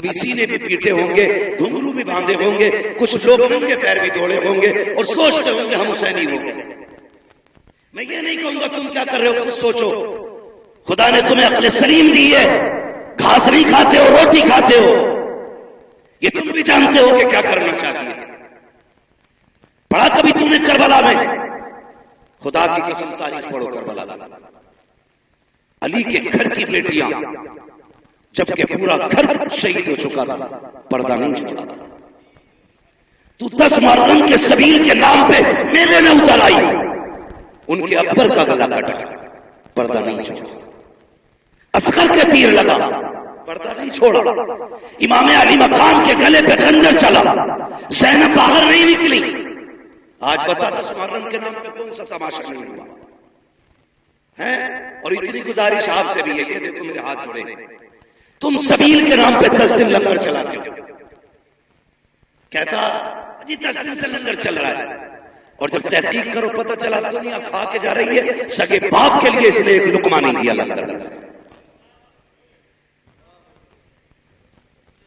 ابھی سینے بھی پیٹے ہوں گے، گھنگرو بھی باندھے ہوں گے، کچھ لوگ ننگے پیر بھی دوڑے ہوں گے اور سوچتے ہوں گے ہم حسینی ہو گئے۔ میں یہ نہیں کہوں گا تم کیا کر رہے ہو، خود سوچو۔ خدا نے تمہیں عقل سلیم دی ہے، گھاس نہیں کھاتے ہو، روٹی کھاتے ہو، یہ تم بھی جانتے ہو کہ کیا کرنا چاہیے۔ پڑھا کبھی تم نے کربلا میں؟ خدا کی قسم تاریخ پڑھو کربلا کی۔ علی کے گھر کی بیٹیاں، جبکہ پورا گھر شہید ہو چکا تھا، پردہ نہیں چھوڑا تھا۔ تو 10 محرم کے سبیل کے نام پہ میلے میں اتر آئی، ان کے اکبر کا گلا کٹا، پردہ نہیں چھوڑا۔ اصغر کے تیر لگا، پردہ نہیں چھوڑا۔ امام علی مقام کے گلے پہ خنجر چلا، زینب باہر نہیں نکلی۔ آج بتا 10 محرم کے نام پہ کون سا تماشا نہیں ہوا ہے؟ اور اتنی گزارش آپ سے بھی ہے، یہ دیکھو میرے ہاتھ جڑے، تم سبیل کے نام پہ 10 دن لنگر چلاتے ہو۔ کہتا جی 10 دن سے لنگر چل رہا ہے، اور جب تحقیق کرو پتہ چلا دنیا کھا کے جا رہی ہے، سگے باپ کے لیے اس نے ایک لقمہ نہیں دیا لنگر میں سے۔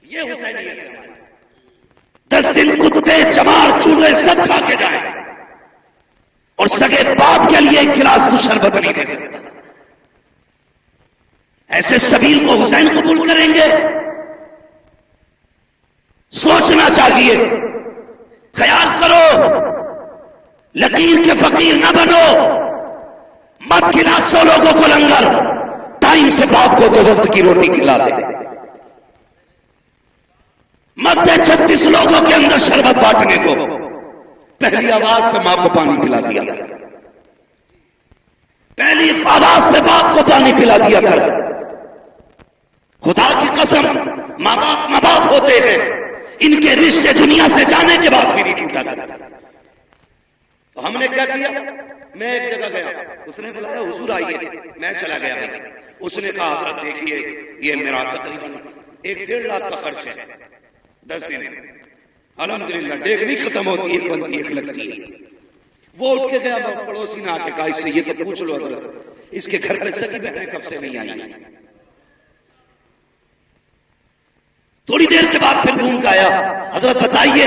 یہ حسینیت ہے۔ 10 دن کتے چمار چوہے سب کھا کے جائیں اور سگے باپ کے لیے ایک گلاس تو شربت نہیں دے سکتا۔ ایسے سبیل کو حسین قبول کریں گے؟ سوچنا چاہیے، خیال کرو، لکیر کے فقیر نہ بنو، مت کھلا 100 لوگوں کو لنگر، ٹائم سے باپ کو 2 وقت کی روٹی کھلا دے، مت دے 36 لوگوں کے اندر شربت بانٹنے کو، پہلی آواز پہ ماں کو پانی پلا دیا کر، پہلی آواز پہ باپ کو پانی پلا دیا کر۔ خدا کی قسم، ماں باپ ہوتے ہیں، ان کے رشتے دنیا سے جانے کے بعد بھی نہیں ٹوٹا کرتا۔ تو ہم نے کیا کیا؟ میں ایک جگہ گیا، اس نے بلایا حضور آئیے، میں چلا گیا بھائی۔ اس نے کہا حضرت دیکھیے یہ میرا تقریباً 1.5 لاکھ کا خرچ ہے 10 دن۔ الحمدللہ ڈیگ نہیں ختم ہوتی، ایک بنتی ایک لگتی ہے۔ وہ اٹھ کے گیا، پڑوسی نے آ کے کہا اس سے یہ تو پوچھ لو حضرت، اس کے گھر پہ سگی بہنیں کب سے نہیں آئی۔ تھوڑی دیر کے بعد پھر گھوم کے آیا، حضرت بتائیے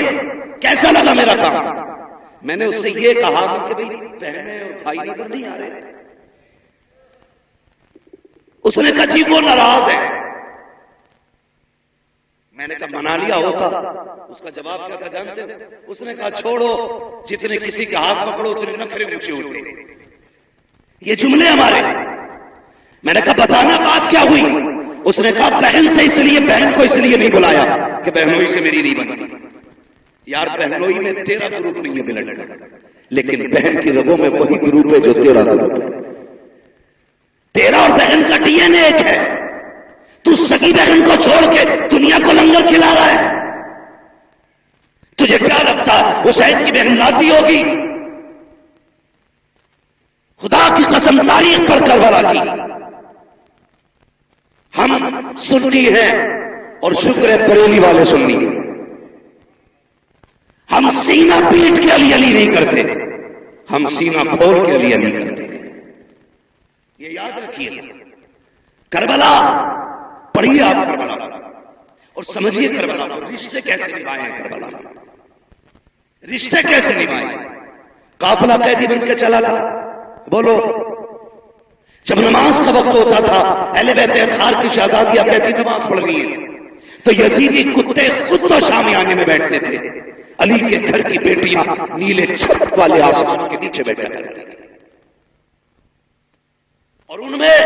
کیسا لگا میرا کام؟ میں نے اس سے یہ کہا کہ بھئی بہنیں اور بھائی نظر نہیں آ رہے۔ اس نے کہا جی وہ ناراض ہے۔ میں نے کہا منا لیا ہوتا۔ اس کا جواب کیا تھا جانتے ہو؟ اس نے کہا چھوڑو، جتنے کسی کے ہاتھ پکڑو اتنے نخرے اونچے ہوتے۔ یہ جملے ہمارے۔ میں نے کہا بتانا بات کیا ہوئی؟ اس نے کہا بہن سے اس لیے، بہن کو اس لیے نہیں بلایا کہ بہنوئی سے میری نہیں بنتی۔ یار بہنوئی میں تیرا گروپ نہیں ہے بلڈ کا، لیکن بہن کی رگوں میں وہی گروپ ہے جو تیرا گروپ ہے۔ تیرا اور بہن کا ڈی این اے ایک ہے۔ تو سگی بہن کو چھوڑ کے دنیا کو لنگر کھلا رہا ہے۔ تجھے کیا لگتا حسین کی بہن راضی ہوگی؟ خدا کی قسم تاریخ پر کربلا کی۔ ہم سنی ہیں اور شکر ہے بریلی والے سنی ہیں۔ ہم سینہ پیٹ کے علی علی نہیں کرتے، ہم سینہ کھول کے علی علی کرتے ہیں۔ یہ یاد رکھیے۔ کربلا پڑھیے آپ کربلا اور سمجھیے کربلا کو، رشتے کیسے نبھائے ہیں کربلا میں، رشتے کیسے نبھائے ہیں۔ قافلہ قیدی بن کے چلا تھا، بولو۔ جب نماز کا وقت ہوتا تھا، اہل بیت اطہار کی شہزادیاں کہتی نماز پڑھ رہی ہے، تو یزیدی کتے خود تو شامیانے میں بیٹھتے تھے، علی کے گھر کی بیٹیاں نیلے چھت والے آسمان کے نیچے بیٹھا کرتی تھی۔ اور ان میں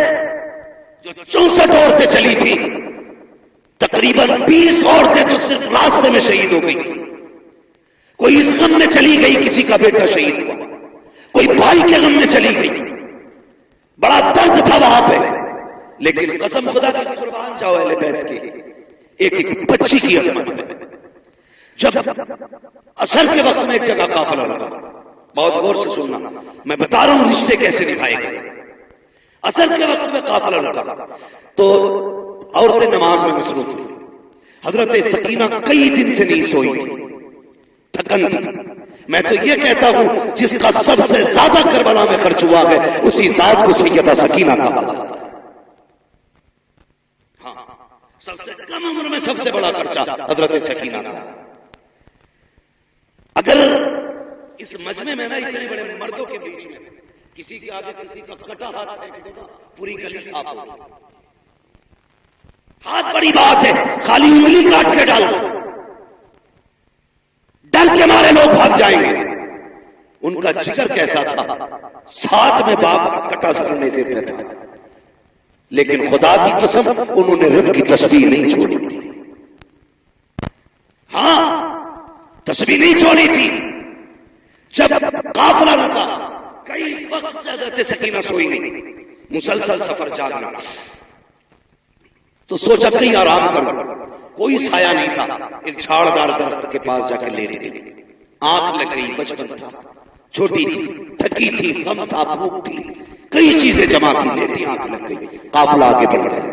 جو 64 عورتیں چلی تھی، تقریباً 20 عورتیں تو صرف راستے میں شہید ہو گئی تھی۔ کوئی اس غم میں چلی گئی کسی کا بیٹا شہید ہوا، کوئی بھائی کے غم میں چلی گئی، بڑا درد تھا وہاں پہ۔ لیکن قسم خدا کی قربان جاؤ اہل بیت کے، ایک ایک بچی کی عظمت میں۔ جب عصر کے وقت میں ایک جگہ قافلہ رکا، بہت غور سے سننا، میں بتا رہا ہوں رشتے کیسے نبھائے گئے۔ عصر کے وقت میں قافلہ رکا تو عورتیں نماز میں مصروف ہوئی۔ حضرت سکینہ کئی دن سے نہیں سوئی تھی، تھکن تھی۔ میں تو یہ کہتا ہوں جس کا سب سے زیادہ کربلا میں خرچ ہوا ہے اسی ذات کو سیدہ سکینہ کہا جاتا ہے۔ ہاں، سب سے کم عمر میں سب سے بڑا خرچہ حضرت سکینہ کا. اگر اس مجمع میں نا اتنے بڑے مردوں کے بیچ میں کسی کے آگے کسی کا کٹا ہاتھ پھینک دو نا پوری گلی صاف ہوگی. ہاتھ بڑی بات ہے، خالی انگلی کاٹ کے ڈالو، ڈر کے مارے لوگ بھاگ جائیں گے. ان کا جگر کیسا تھا، ساتھ میں باپ کا کٹا سرنے سے پہ تھا، لیکن خدا کی قسم انہوں نے رب کی تسبیح نہیں چھوڑی تھی. ہاں تسبیح نہیں چھوڑی تھی. جب قافلہ رکا کئی وقت سے حضرت سکینہ سوئی نہیں، مسلسل سفر جاگنا، تو سوچا کہیں آرام کرو. کوئی سایہ نہیں تھا، ایک جھاڑدار درخت کے پاس جا کے لیٹ گئی. آنکھ لگ گئی، بچپن تھا، چھوٹی تھی، تھکی تھی، غم تھا، بھوک تھی، کئی چیزیں جمع تھی، لیٹی آنکھ لگ گئی. قافلہ آگے بڑھ گیا.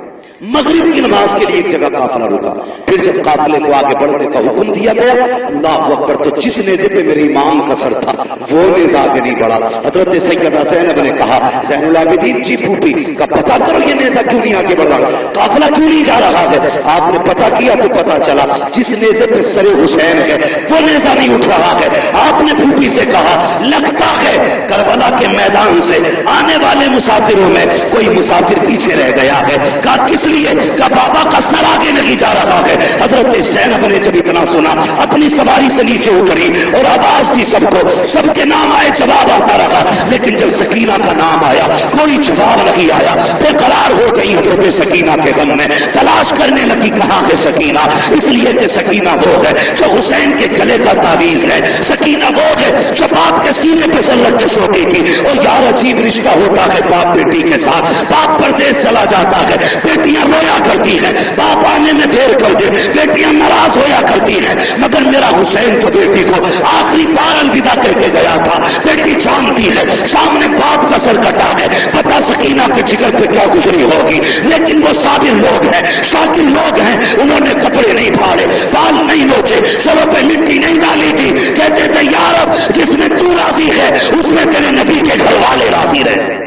مغرب کی نماز کے لیے ایک جگہ قافلہ رکا. پھر جب قافلے کو آگے بڑھنے کا حکم دیا گیا، اللہ اکبر، تو جس نیزے پہ میرے امام کا سر تھا وہ نیزہ آگے نہیں بڑھا. حضرت سیدہ زینب نے کہا، زین العابدین جی پھوپھی کا پتہ کرو یہ نیزہ کیوں نہیں آگے بڑھ رہا، قافلہ کیوں نہیں جا رہا ہے. آپ نے پتہ کیا تو پتہ چلا جس نیزے پہ سر حسین ہے وہ نیزہ نہیں اٹھ رہا ہے. آپ نے پھوپھی سے کہا، لگتا ہے کربلا کے میدان سے آنے والے مسافروں میں کوئی مسافر پیچھے رہ گیا ہے. کہا کس لیے؟ کہ بابا کا سر آگے نہیں جا رہا ہے. حضرت زینب نے جب اتنا سنا اپنی سواری سے نیچے اتری اور آواز دی سب کو. سب کے نام آئے، جواب آتا رہا، لیکن جب سکینہ کا نام آیا کوئی جواب نہیں آیا. بے قرار ہو گئی حضرت سکینہ کے غم میں. تلاش کرنے لگی کہاں ہے سکینہ، اس لیے کہ سکینہ وہ ہے جو حسین کے گلے کا تعویذ ہے. سکینہ وہ ہے جو باپ کے سینے پہ سر رکھ کے سوتی تھی. اور یار عجیب رشتہ ہوتا ہے باپ بیٹی کے ساتھ. باپ پردیس چلا جاتا ہے، بیٹیاں رویا کرتی ہیں، باپ آنے میں دیر کر دے بیٹیاں ناراض ہویا کرتی ہیں. مگر میرا حسین تو بیٹی کو آخری بار الوداع کر کے گیا تھا. بیٹی جانتی ہے سامنے باپ کا سر کٹا ہے، پتا سکینہ کے جگر پہ کیا گزری ہوگی. لیکن وہ صابر لوگ ہیں، شاکر لوگ ہیں. انہوں نے کپڑے نہیں پھاڑے، بال نہیں نوچے، سروں پہ مٹی نہیں ڈالی تھی. کہتے تھے یا رب جس میں تو راضی ہے اس میں تیرے نبی کے گھر والے راضی رہے.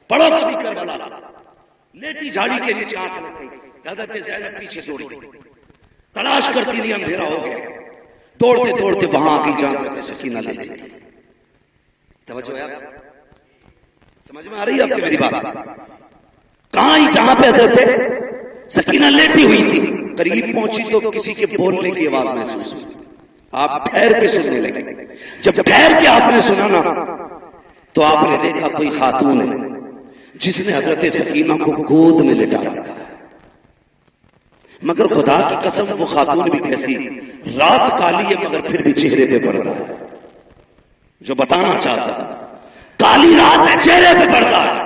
پڑھو کبھی کربلا. لیٹی جھاڑی کے نیچے آنکھ لگ گئی. حضرت زینب پیچھے دوڑی، تلاش کرتی رہی، اندھیرا ہو گیا. دوڑتے دوڑتے وہاں آ گئی جہاں حضرت سکینہ لیٹی تھی. توجہ ہے، سمجھ میں آ رہی ہے آپ کی میری بات؟ کہاں ہی جہاں پہ حضرت سکینہ لیٹی ہوئی تھی. قریب پہنچی تو کسی کے بولنے کی آواز محسوس ہوئی. آپ ٹھہر کے سننے لگے. جب ٹھہر کے آپ نے سنا نا تو آپ نے دیکھا کوئی خاتون ہے جس نے حضرت سکینہ کو گود میں لٹا رکھا ہے. مگر خدا کی قسم وہ خاتون بھی کیسی، رات کالی ہے مگر پھر بھی چہرے پہ پردہ ہے. جو بتانا چاہتا ہے کالی رات ہے، چہرے پہ پردہ ہے.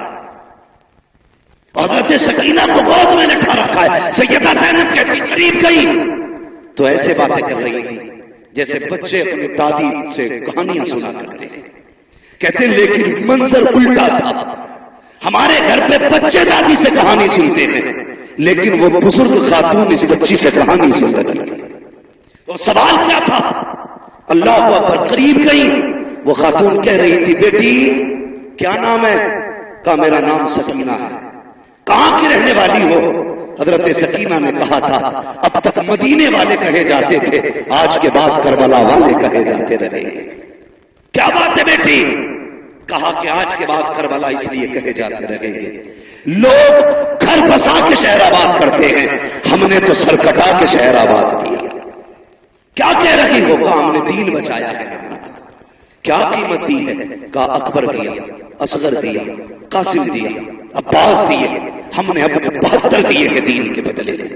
حضرت سکینہ کو گود میں لٹا رکھا ہے. سیدہ زینب کہتی قریب گئی تو ایسے باتیں کر رہی تھی جیسے بچے اپنے دادی سے کہانیاں سنا کرتے ہیں. کہتے ہیں لیکن منظر الٹا تھا. ہمارے گھر پہ بچے دادی سے کہانی سنتے ہیں، لیکن وہ بزرگ خاتون اس بچی سے کہانی سن رہی تھی. وہ سوال کیا تھا؟ اللہ اکبر. قریب گئی، وہ خاتون کہہ رہی تھی بیٹی کیا نام ہے؟ کہا میرا نام سکینہ ہے. کہاں کی رہنے والی ہو؟ حضرت سکینہ نے کہا تھا اب تک مدینے والے کہے جاتے تھے، آج کے بعد کربلا والے کہے جاتے رہیں گے. کیا بات ہے بیٹی؟ کہا کہ آج کے بعد کربلا اس لیے کہے جاتے رہیں گے لوگ گھر بسا کے شہر آباد کرتے ہیں، ہم نے تو سر کٹا کے شہر آباد کیا. کیا کہہ رہی ہو؟ کہا ہم نے دین بچایا ہے. کیا قیمت دی ہے؟ کہا اکبر دیا، اصغر دیا، قاسم دیا، عباس دیے، ہم نے اپنے 72 دیے ہیں دین کے بدلے میں.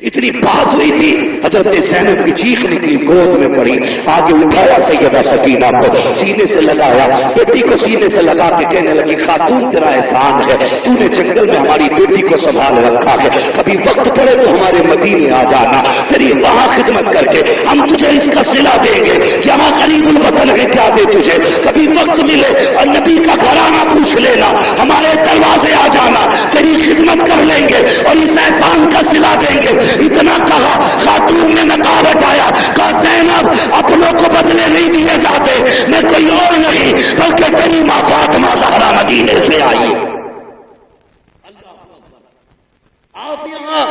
اتنی بات ہوئی تھی حضرت زینب کی چیخ نکلی، گود میں پڑی. آگے اٹھایا سیدہ سکینہ کو، سینے سے لگایا، بیٹی کو سینے سے لگا کے کہنے لگی خاتون تیرا احسان ہے، تو نے جنگل میں ہماری بیٹی کو سنبھال رکھا ہے. کبھی وقت پڑے تو ہمارے مدینے آ جانا، تیری وہاں خدمت کر کے ہم تجھے اس کا صلہ دیں گے. یہاں قریب الوطن ہے، کیا دے تجھے. کبھی وقت ملے اور نبی کا گھرانہ پوچھ لینا، ہمارے دروازے آ جانا، تیری خدمت کر لیں گے اور اس احسان کا صلہ دیں گے. اتنا کہا خاتون نے نقاب ہٹایا، کہا زینب اپنوں کو بدلے نہیں دیے جاتے، میں کوئی اور نہیں بلکہ تیری ماں فاطمہ زہرا مدینے سے آئی. آپ یہاں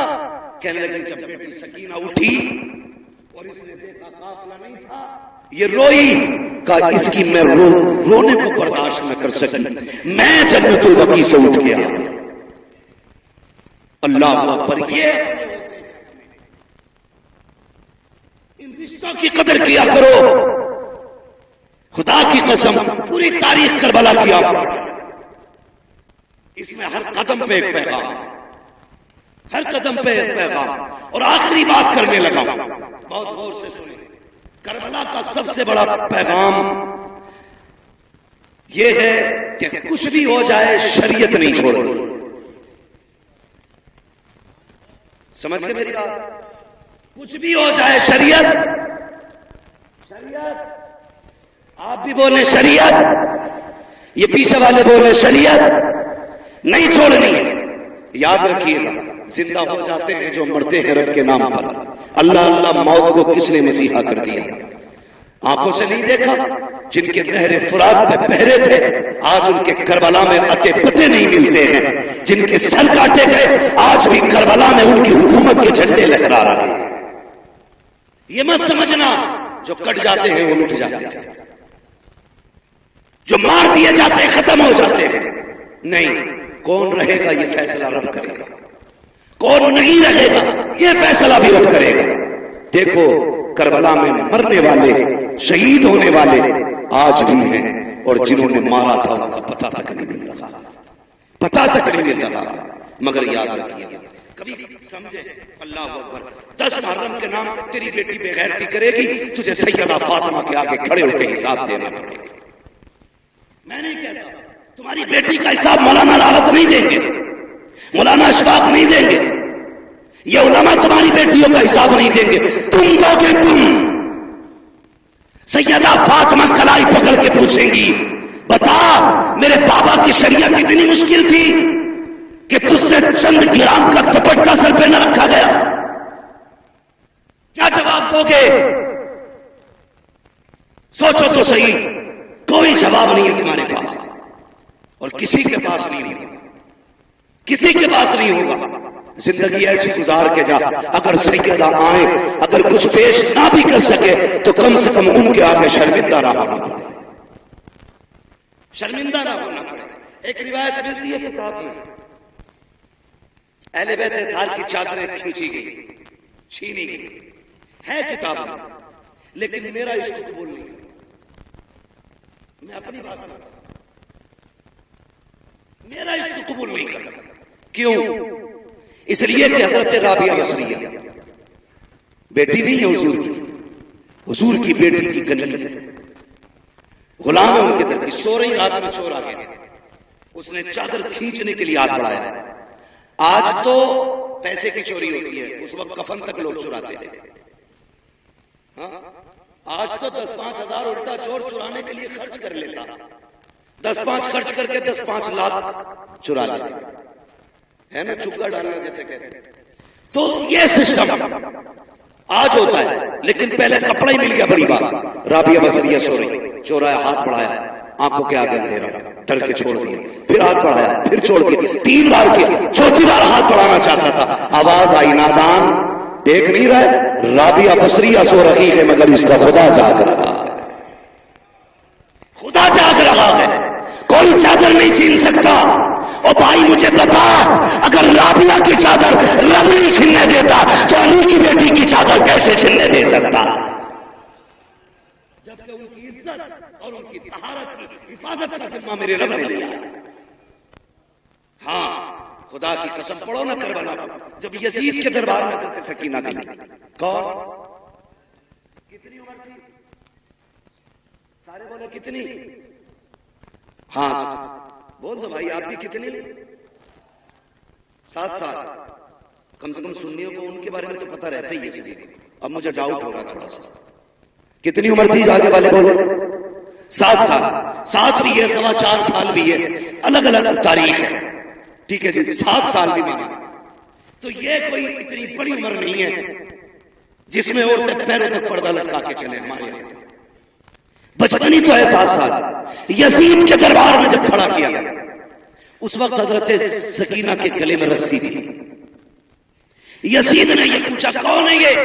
سکینہ اٹھی اور اس نے دیکھا قافلہ نہیں تھا، یہ روئی، کہا اس کی میں رونے کو برداشت نہ کر سکی، میں جنت البقیع سے اٹھ گیا۔ اللہ اکبر، یہ ان رشتوں کی قدر کیا کرو۔ خدا کی قسم پوری تاریخ کربلا کی آپ، اس میں ہر قدم پہ ایک پیغام، ہر قدم پہ ایک پیغام۔ اور آخری بات کرنے لگا، بہت غور سے سنیں، کربلا کا سب سے بڑا پیغام یہ ہے کہ کچھ بھی ہو جائے شریعت نہیں چھوڑنی۔ سمجھ کے میری بات؟ کچھ بھی ہو جائے شریعت، شریعت، آپ بھی بولیں شریعت، یہ پیچھے والے بولیں شریعت نہیں چھوڑنی ہے۔ یاد رکھیے گا، زندہ ہو جاتے ہیں جو مرتے ہیں رب کے نام پر۔ اللہ اللہ، موت کو کس نے مسیحا کر دیا؟ آنکھوں سے نہیں دیکھا؟ جن کے نہر فرات پہ پہرے تھے آج ان کے کربلا میں اتے پتے نہیں ملتے ہیں، جن کے سر کاٹے گئے آج بھی کربلا میں ان کی حکومت کے جھنڈے لہرا رہے ہیں۔ یہ مت سمجھنا جو کٹ جاتے ہیں وہ لٹ جاتے ہیں، جو مار دیے جاتے ہیں ختم ہو جاتے ہیں، نہیں، کون رہے گا یہ فیصلہ رب کرے گا، کون نہیں رہے گا یہ فیصلہ بھی رب کرے گا۔ دیکھو کربلا میں مرنے والے، شہید ہونے والے آج بھی ہیں، اور جنہوں نے مارا تھا ان کا پتہ تک نہیں مل رہا، پتہ تک نہیں مل رہا۔ مگر یاد رکھیے گا، کبھی سمجھے، اللہ اکبر، 10 محرم کے نام پہ تیری بیٹی بے غیرتی کرے گی، تجھے سیدہ فاطمہ کے آگے کھڑے ہو کے حساب دینا پڑے گا۔ میں نہیں کہتا تمہاری بیٹی کا حساب مولانا راحت نہیں دیں گے، مولانا اشفاق نہیں دیں گے، یہ علماء تمہاری بیٹیوں کا حساب نہیں دیں گے، تم دو گے۔ تم سیدہ فاطمہ کلائی پکڑ کے پوچھیں گی، بتا میرے بابا کی شریعت اتنی مشکل تھی کہ تجھ سے چند گرام کا دوپٹہ سر پہ نہ رکھا گیا؟ کیا جواب دو گے؟ سوچو تو صحیح، کوئی جواب نہیں ہے تمہارے پاس، اور کسی کے پاس نہیں ہوگا، کسی کے پاس نہیں ہوگا۔ زندگی ایسی گزار کے جا، اگر سیدہ آئیں، اگر کچھ پیش نہ بھی کر سکے تو کم سے کم ان کے آگے شرمندہ نہ ہونا پڑے، شرمندہ نہ ہونا پڑے۔ ایک روایت ملتی ہے کتاب میں، اہل بیت اطہار کی چادریں کھینچی گئی، چھینی گئی، ہے کتاب میں، لیکن میرا عشق قبول نہیں۔ میں اپنی بات کرتا ہوں، میرا عشق قبول نہیں کرتا۔ کیوں؟ اس لیے کہ حضرت رابعہ بصریہ بیٹی نہیں ہے حضور کی، حضور کی بیٹی کی کنیز ہے، غلام ہے ان کے در کی، سو رہی، رات میں چور آ گیا، اس نے چادر کھینچنے کے لیے ہاتھ بڑھایا۔ آج تو پیسے کی چوری ہوتی ہے، اس وقت کفن تک لوگ چراتے تھے۔ ہاں، آج تو 10-5 ہزار الٹا چور چرانے کے لیے خرچ کر لیتا، 10-5 خرچ کر کے 10-5 لاکھ چرا لیتا ہے نا، چکا ڈالنا جیسے کہتے ہیں۔ تو یہ سسٹم آج ہوتا ہے، لیکن پہلے کپڑا ہی مل گیا، بڑی بات۔ رابعہ بصریہ سو رہی، چور آیا، ہاتھ بڑھایا، آنکھوں کے آگے اندھیرا، ڈر کے چھوڑ دیا، پھر ہاتھ بڑھایا، پھر چھوڑ دیا، 3 بار کیا، چوتھی بار ہاتھ بڑھانا چاہتا تھا، آواز آئی، نادان دیکھ نہیں رہے، رابعہ بصریہ سو رہی ہے مگر اس کا خدا جاگ رہا ہے، خدا جاگ رہا ہے، کوئی چادر نہیں چھین سکتا۔ او بھائی مجھے بتا، اگر رابعہ کی چادر رب نہیں چھیننے دیتا تو علی کی بیٹی کی چادر کیسے چھیننے دے سکتا؟ جبکہ ان کی عزت اور ان کی طہارت کی حفاظت کا ذمہ میرے رب نے لیا۔ ہاں، خدا کی قسم، پڑھو نہ کربلا کو، جب یزید کے دربار میں حضرت سکینہ گئی، کون؟ کتنی عمر تھی؟ سارے بولے کتنی؟ ہاں بول دو بھائی، آپ بھی کتنی؟ 7 سال۔ کم سے کم سنیوں کو ان کے بارے میں تو پتہ رہتا ہی ہے، سبھی کو۔ اب مجھے ڈاؤٹ ہو رہا تھوڑا سا، کتنی عمر تھی آگے والے بولو؟ 7 سال، 7 بھی ہے، 4.25 سال بھی ہے، الگ الگ تاریخ ہے، ٹھیک ہے جی، 7 سال بھی ملی۔ تو یہ کوئی اتنی بڑی عمر نہیں ہے جس میں عورتیں پیروں تک پردہ لٹکا کے چلیں۔ ہمارے یہاں بچپن ہی تو ہے 7 سال۔ یزید کے دربار میں جب کھڑا کیا گیا، اس وقت حضرت سکینہ کے گلے میں رسی تھی، یزید نے یہ پوچھا کون ہے یہ؟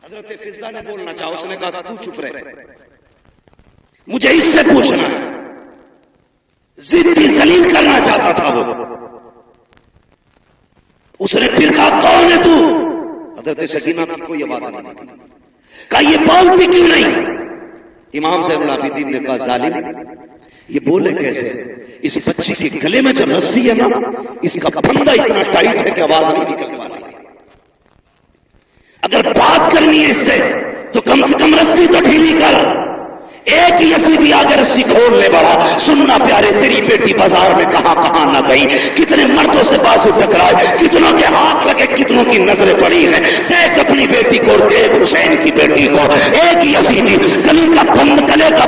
حضرت فضہ نے بولنا چاہا، اس نے کہا تو چپ رہے، مجھے اس سے پوچھنا ہے۔ ضدی ذلیل کرنا چاہتا تھا وہ۔ اس نے پھر کہا کون ہے تو؟ حضرت سکینہ کی کوئی آواز نہیں نکلی۔ کہا یہ بولتی کیوں نہیں؟ امام زین العابدین نے کہا ظالم، یہ بولے کیسے؟ اس بچی کے گلے میں جو رسی ہے نا، اس کا پھندا اتنا ٹائٹ ہے کہ آواز نہیں نکل پا رہی ہے۔ اگر بات کرنی ہے اس سے تو کم سے کم رسی تو ڈھیلی کر۔ ایک ہی یزیدی آگے رسی کھول لے بڑا، سننا پیارے تیری بیٹی بازار میں کہاں کہاں نہ گئی، کتنے مردوں سے بازو ٹکرائے، کتنوں کے ہاتھ لگے، کتنوں کی نظریں پڑی ہیں۔ دیکھ اپنی بیٹی کو، دیکھ حسین کی بیٹی کو۔ ایک ہی یزیدی گلے کا پھندا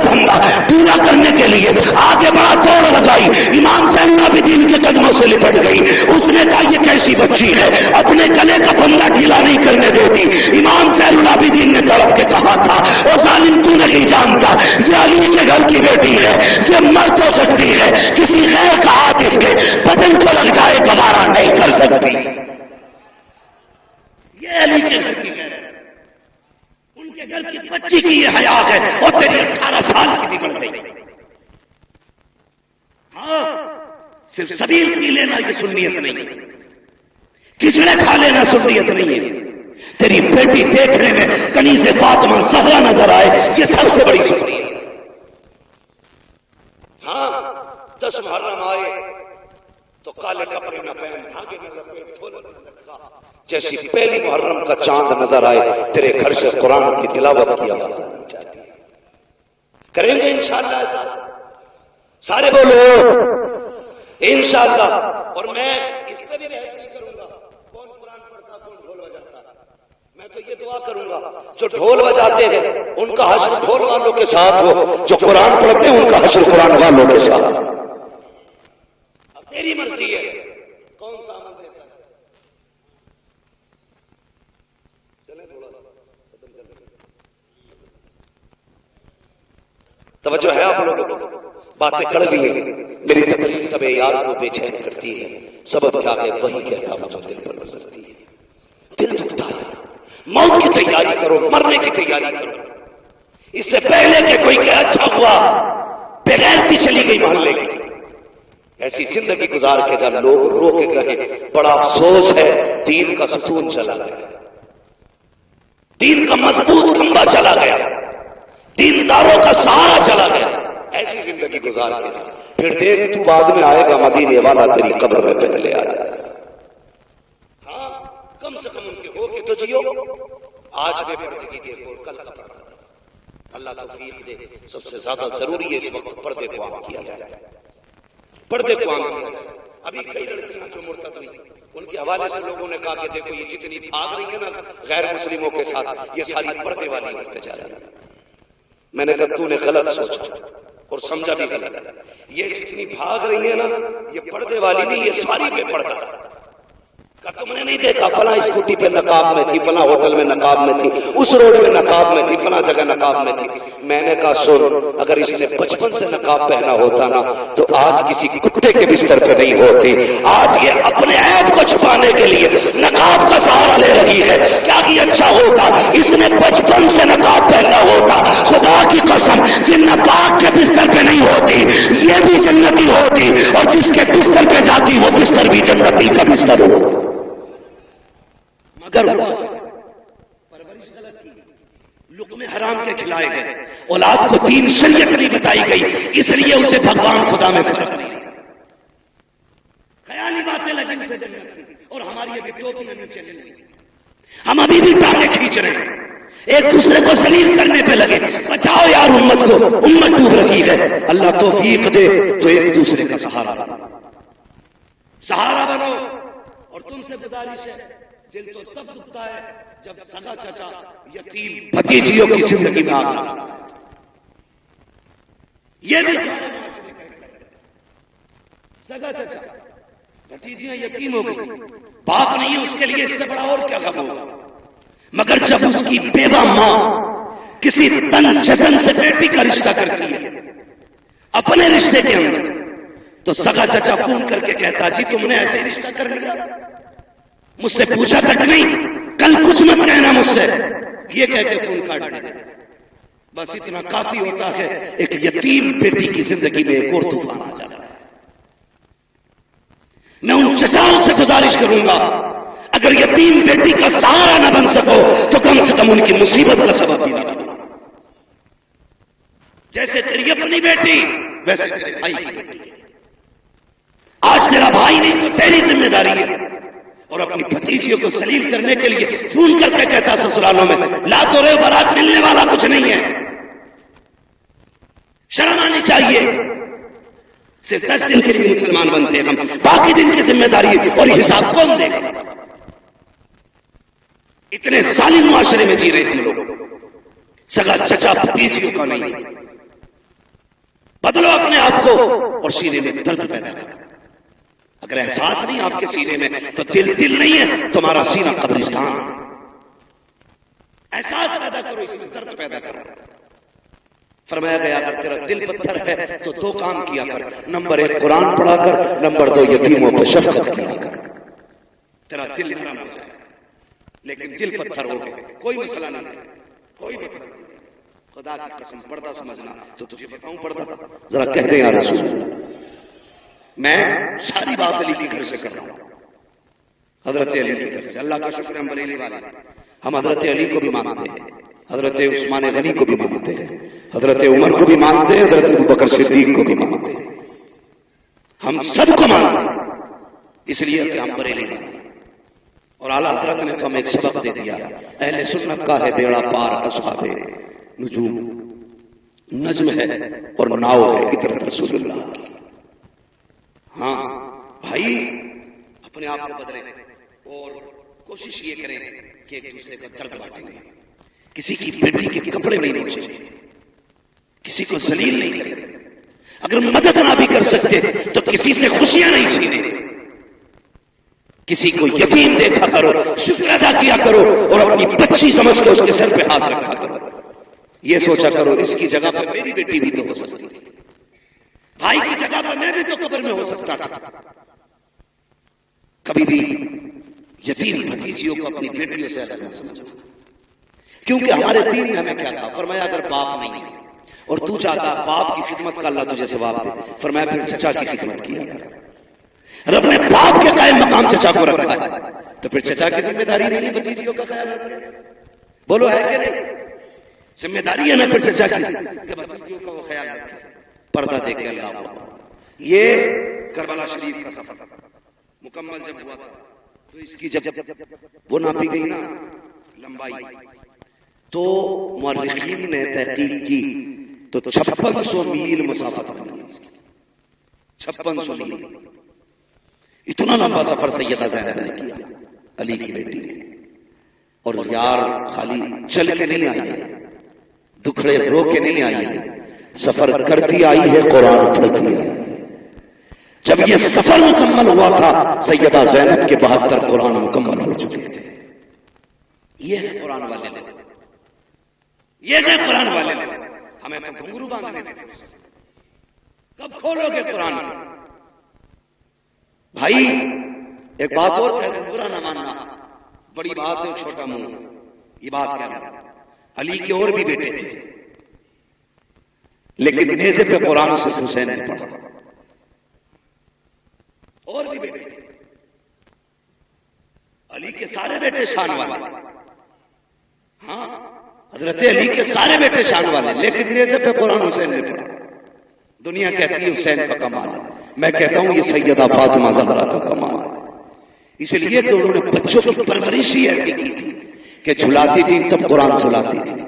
پورا کرنے کے لیے آگے بڑا، دوڑ لگائی، امام زین العابدین کے قدموں سے لپٹ گئی۔ اس نے کہا یہ کیسی بچی ہے، اپنے گلے کا پھندا ڈھیلا نہیں کرنے دیتی۔ امام زین العابدین نے تڑپ کے کہا تھا او ظالم تو نہیں جانتا یہ علی کے گھر کی بیٹی ہے، یہ مر تو سکتی ہے، کسی غیر کا ہاتھ اس کے بدن کو لگ جائے گوارا نہیں کر سکتی۔ یہ علی کے گھر کی غیرت، ان کے گھر کی بچی کی یہ حیا ہے، اور تیری 18 سال کی بگڑ گئی۔ ہاں صرف سبیل پی لینا یہ سنیت نہیں ہے، کچڑے کھا لینا سنیت نہیں ہے۔ تیری بیٹی دیکھنے میں کنیز فاطمہ زہرا نظر آئے، یہ سب سے بڑی سنیت۔ ہاں 10 محرم آئے تو کالے کپڑے نہ پہن، دھاگے نہ لپیٹ، ڈھول نہ لٹکا، جیسی پہلی محرم کا چاند نظر آئے تیرے گھر سے قرآن کی تلاوت کی آواز آنی چاہیے۔ کریں گے انشاءاللہ ایسا؟ سارے بولو انشاءاللہ۔ اور میں اس پہ بھی بحث نہیں کروں گا کون قرآن پڑھتا کون ڈھول بجاتا، میں تو یہ دعا کروں گا جو ڈھول بجاتے ہیں ان کا حشر ڈھول والوں کے ساتھ ہو، جو قرآن پڑھتے ہیں ان کا حشر قرآن والوں کے ساتھ۔ اب تیری مرضی ہے کون سا عمل دیتا ہے۔ چلیں تھوڑا ختم کر لیں، توجہ ہے آپ لوگوں کو؟ باتیں کڑوی ہیں، میری تقریر طبع یار کو بے چین کرتی ہے، سبب کیا ہے وہی کہتا ہوں جو دل پر گزرتی ہے۔ دل دکھتا ہے، موت کی تیاری کرو، مرنے کی تیاری کرو، اس سے پہلے کہ کوئی کہ اچھا ہوا بغیرتی چلی گئی محلے کی۔ ایسی زندگی گزار کے جب لوگ رو کے کہیں بڑا افسوس ہے دین کا ستون چلا گیا، دین کا مضبوط کھمبا چلا گیا، دینداروں کا سہارا چلا گیا۔ ایسی زندگی گزار کے جا، پھر دیکھ تو بعد میں آئے گا مدینے والا تیری قبر میں پہلے آ جائے گا۔ ہاں کم سے کم ان کے ہو کے تو جیو۔ آج بے پردگی دیکھو، کل کا پردہ۔ اللہ توفیق دے، سب سے زیادہ ضروری ہے اس وقت پردے کو عام کیا جائے، پردے کو عام کیا جائے۔ ابھی کئی لڑکیاں جو مرتد ہوئی ان کے حوالے سے لوگوں نے کہا کہ دیکھو یہ جتنی بھاگ رہی ہے نا غیر مسلموں کے ساتھ، یہ ساری پردے والی ہوتے جا رہی ہیں۔ میں نے کہا تو نے غلط سوچا اور سمجھا بھی غلط ہے، یہ جتنی بھاگ رہی ہے نا یہ پردے والی نہیں، یہ ساری بے پردہ۔ تم نے نہیں دیکھا فلاں اسکوٹی پہ نقاب میں تھی، فلاں ہوٹل میں نقاب میں تھی، اس روڈ میں نقاب میں تھی، فلاں جگہ نقاب میں تھی۔ میں نے کہا سن، اگر اس نے بچپن سے نقاب پہنا ہوتا نا تو آج کسی کتے کے بستر پہ نہیں ہوتی۔ آج یہ اپنے عیب کو چھپانے کے لیے نقاب کا سہارا لے رہی ہے۔ کیا یہ اچھا ہوتا اس نے بچپن سے نقاب پہنا ہوتا؟ خدا کی قسم یہ نقاب کے بستر پہ نہیں ہوتی، یہ بھی جنتی ہوتی، اور جس کے بستر پہ جاتی وہ بستر بھی جنتی کا بستر ہو۔ مگر پرورش غلط کی، لقمے حرام کے کھلائے گئے، اولاد کو دین شریعت نہیں بتائی گئی، اس لیے اسے بھگوان خدا میں فرق نہیں۔ خیالی باتیں لگی اسے جنت کی، اور ہماری ابھی ٹوپیاں نیچے نہیں ہوئی، ہم ابھی بھی ٹانگیں کھینچ رہے ہیں، ایک دوسرے کو ذلیل کرنے پہ لگے۔ بچاؤ یار امت کو، امت ڈوب رہی ہے۔ اللہ توفیق دے تو ایک دوسرے کا سہارا بنو، سہارا بنو۔ اور تم سے گزارش ہے، دل تو تب دکھتا ہے جب سگا چچا یتیم بھتیجیوں کی زندگی میں آگ لگاتا ہے۔ یہ بھی ہمارے معاشرے کا سگا چچا بھتیجیاں یتیم ہو گئی، باپ نہیں ہے اس کے لیے، اس سے بڑا اور کیا غم ہوگا۔ مگر جب اس کی بیوہ ماں کسی تن چتن سے بیٹی کا رشتہ کرتی ہے اپنے رشتے کے اندر، تو سگا چچا فون کر کے کہتا جی تم نے ایسے رشتہ کر لیا، مجھ سے پوچھا تک نہیں، کل کچھ مت کہنا مجھ سے، یہ کہہ کے فون کاٹ دیتے، بس اتنا کافی ہوتا ہے ایک یتیم بیٹی کی زندگی میں ایک اور طوفان آ جاتا ہے۔ میں ان چچاؤں سے گزارش کروں گا، اگر یتیم بیٹی کا سہارا نہ بن سکو تو کم سے کم ان کی مصیبت کا سبب بھی نہ بنو۔ جیسے تیری اپنی بیٹی ویسے تیرے بھائی کی بیٹی ہے، آج تیرا بھائی نہیں تو تیری ذمہ داری ہے۔ اور اپنی بھتیجیوں کو ذلیل کرنے کے لیے فون کر کے کہتا سسرالوں میں لا تو رہے بارات ملنے والا کچھ نہیں ہے، شرم آنی چاہیے۔ صرف 10 دن کے لیے مسلمان بنتے ہیں ہم، باقی دن کی ذمہ داری اور حساب کون دے گا؟ اتنے ظالم معاشرے میں جی رہے ہم لوگ، سگا چچا بھتیجیوں کا نہیں۔ بدلو اپنے آپ کو اور سینے میں درد پیدا کرو۔ اگر احساس نہیں آپ کے سینے میں تو دل نہیں ہے، تمہارا سینہ قبرستان ہے۔ احساس پیدا کرو، اس میں درد پیدا کرو۔ فرمایا گیا اگر تیرا دل پتھر ہے تو 2 کام کیا کر، نمبر 1 قرآن پڑھا کر، نمبر 2 یتیموں پہ شفقت کیا کر، تیرا دل نرم ہو جائے۔ لیکن دل پتھر ہو گئے، کوئی مسئلہ نہیں، کوئی مطلب نہیں، خدا کی قسم پردہ سمجھنا تو تجھے بتاؤں پردہ، ذرا کہہ دیں یا رسول اللہ۔ میں ساری بات علی کے گھر سے کر رہا ہوں، حضرت علی کے گھر سے۔ اللہ کا شکر ہے ہم بریلی والے، ہم حضرت علی کو بھی مانتے ہیں، حضرت عثمان غنی کو بھی مانتے ہیں، حضرت عمر کو بھی مانتے ہیں، حضرت ابوبکر صدیق کو بھی مانتے ہیں، ہم سب کو مانتے ہیں، اس لیے کہ ہم بریلی والے ہیں۔ اور اعلیٰ حضرت نے تو ہمیں ایک سبق دے دیا، اہل سنت کا ہے بیڑا پار اصحاب نجوم، نجم ہے اور ناؤ ہے اطرت رسول اللہ کی۔ ہاں بھائی اپنے آپ کو بدلیں اور کوشش یہ کریں کہ ایک دوسرے کا درد بانٹیں گے، کسی کی بیٹی کے کپڑے نہیں نوچیں گے، کسی کو ذلیل نہیں کریں گے، اگر مدد نہ بھی کر سکتے تو کسی سے خوشیاں نہیں چھینیں گے، کسی کو یتیم دیکھا کرو، شکر ادا کیا کرو اور اپنی بچی سمجھ کے اس کے سر پہ ہاتھ رکھا کرو، یہ سوچا کرو اس کی جگہ پہ میری بیٹی بھی تو ہو سکتی تھی، بھائی کی جگہ پر میں بھی تو قبر میں ہو سکتا تھا۔ کبھی بھی یتیم بھتیجیوں کو اپنی بیٹیوں سے الگ نہ سمجھنا، کیونکہ ہمارے دین نے ہمیں کیا کہا، فرمایا اگر باپ نہیں ہے اور تو چاہتا باپ کی خدمت کا اللہ تجھے ثواب دے، فرمایا پھر چچا کی خدمت کیا کر۔ رب نے باپ کے قائم مقام چچا کو رکھا ہے تو پھر چچا کی ذمہ داری نہیں بھتیجیوں کا خیال رکھے؟ بولو ہے کہ نہیں؟ ذمہ داری ہے نا پھر چچا کی کہ بھتیجیوں کا وہ خیال رکھے، پردہ دے کے اللہ کو۔ یہ کربلا شریف کا سفر مکمل جب ہوا تھا تو اس کی جب وہ ناپی گئی نا لمبائی تو مورخین نے تحقیق کی تو 5600 میل مسافت بنی اس کی، 5600 میل۔ اتنا لمبا سفر سیدہ زینب نے کیا، علی کی بیٹی نے، اور یار خالی چل کے نہیں آئی ہے، دکھڑے رو کے نہیں آئی ہے، سفر کرتی آئی ہے، قرآن پڑھتی آئی ہے۔ جب یہ سفر مکمل ہوا تھا سیدہ زینب کے 72 قرآن مکمل ہو چکے تھے۔ یہ ہے قرآن والے لوگ، یہ ہے قرآن والے لوگ۔ ہمیں تو گھنگرو باندھنے سے کب کھولو گے قرآن کو؟ بھائی ایک بات اور کہہ دوں، برا نہ ماننا، بڑی بات ہے چھوٹا منہ، یہ بات کہہ رہا ہوں، علی کے اور بھی بیٹے تھے لیکن نیزے پہ قرآن صرف حسین نے پڑھا، اور بھی بیٹے تھے، علی کے سارے بیٹے شان والے، ہاں حضرت علی کے سارے بیٹے شان والے، لیکن نیزے پہ قرآن حسین نے پڑھا۔ دنیا کہتی ہے حسین کا کمال ہے، میں کہتا ہوں یہ سیدہ فاطمہ زہرا کا کمال ہے، اس لیے کہ انہوں نے بچوں کی پرورش ہی ایسی کی تھی کہ جھلاتی تھی تب قرآن سناتی تھی،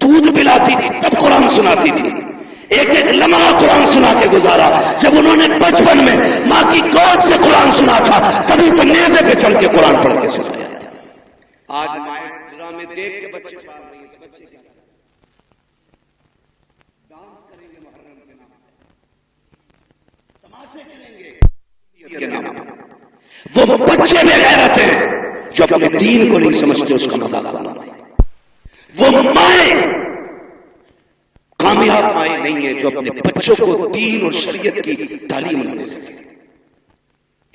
دودھ پلاتی تھی تب قرآن سناتی تھی، ایک ایک لمحہ قرآن سنا کے گزارا۔ جب انہوں نے بچپن میں ماں کی گود سے قرآن سنا تھا تبھی تو نیزے پہ چڑھ کے قرآن پڑھ کے سنایا تھا۔ آج مائیں ڈرامے دیکھ کے بچے پال رہی ہیں تو بچے کیا ڈانس کریں گے محرم کے نام پہ، تماشے کریں گے کے نام پہ، وہ بچے بے غیرت ہیں جو اپنے دین کو نہیں سمجھتے، اس کا مذاق بناتے ہیں۔ وہ مائیں کامیاب مائیں نہیں ہیں جو اپنے بچوں کو دین اور شریعت کی تعلیم نہ دے سکے۔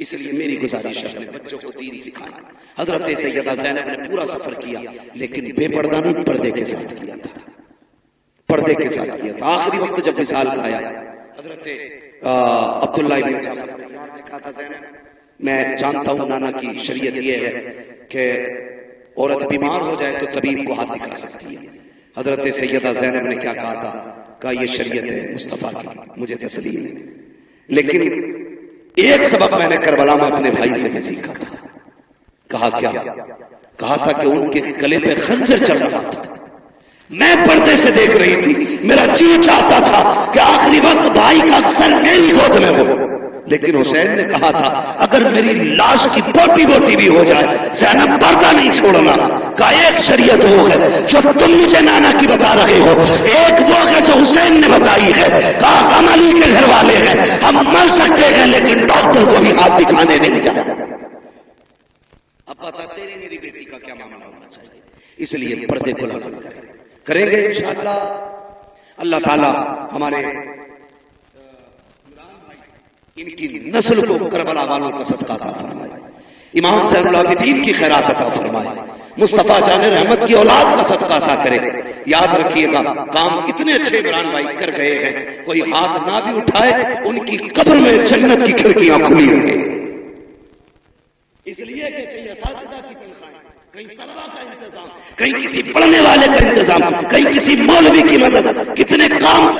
اس لیے میری گزارش ہے اپنے بچوں کو دین سکھائیں. حضرت سیدہ زینب نے پورا سفر کیا لیکن بے پردہ نہیں، پردے کے ساتھ کیا تھا، پردے کے ساتھ کیا تھا. آخری وقت جب وصال کا آیا، حضرت عبداللہ ابن جعفر نے کہا تھا زینب میں جانتا ہوں نانا کی شریعت یہ ہے کہ عورت بیمار ہو جائے تو طبیب کو ہاتھ دکھا سکتی ہے. حضرت سیدہ زینب نے کیا کہا تھا؟ کہا یہ شریعت ہے مصطفیٰ کی، مجھے تسلیم ہے، لیکن ایک سبق میں نے کربلا میں اپنے بھائی سے بھی سیکھا تھا. کہا کیا؟ کہا تھا کہ ان کے گلے پہ خنجر چل رہا تھا، میں پردے سے دیکھ رہی تھی، میرا جی چاہتا تھا کہ آخری وقت بھائی کا سر میری گود میں ہو، لیکن حسین نے کہا تھا اگر میری لاش کی بوٹی بوٹی بھی ہو جائے زینب پردہ نہیں چھوڑنا. کہا ایک شریعت وہ ہے جو تم مجھے نانا کی بتا رہے ہو، ایک وہ ہے جو حسین نے بتائی ہے. کہا ہم علی کے گھر والے ہیں، ہم مر سکتے ہیں لیکن ڈاکٹر کو بھی ہاتھ دکھانے نہیں جائے. اب پتا تیری میری بیٹی کا کیا معاملہ ہونا چاہیے. اس لیے پردے کو لازم کریں گے انشاءاللہ. اللہ تعالی ہمارے ان کی نسل کو کربلا والوں کا صدقہ عطا فرمائے، امام زین العابدین کی خیرات عطا فرمائے، مصطفیٰ جان رحمت کی اولاد کا صدقہ عطا کرے. یاد رکھیے گا کام اتنے اچھے عمران بھائی کر گئے ہیں، کوئی ہاتھ نہ بھی اٹھائے ان کی قبر میں جنت کی کھڑکیاں کھلی رہیں. اس لیے کہ کہیں اساتذہ کی تنخواہیں، کہیں طلبہ کا انتظام، کہیں کسی پڑھنے والے کا انتظام، کہیں کسی مولوی کی مدد، کتنے کام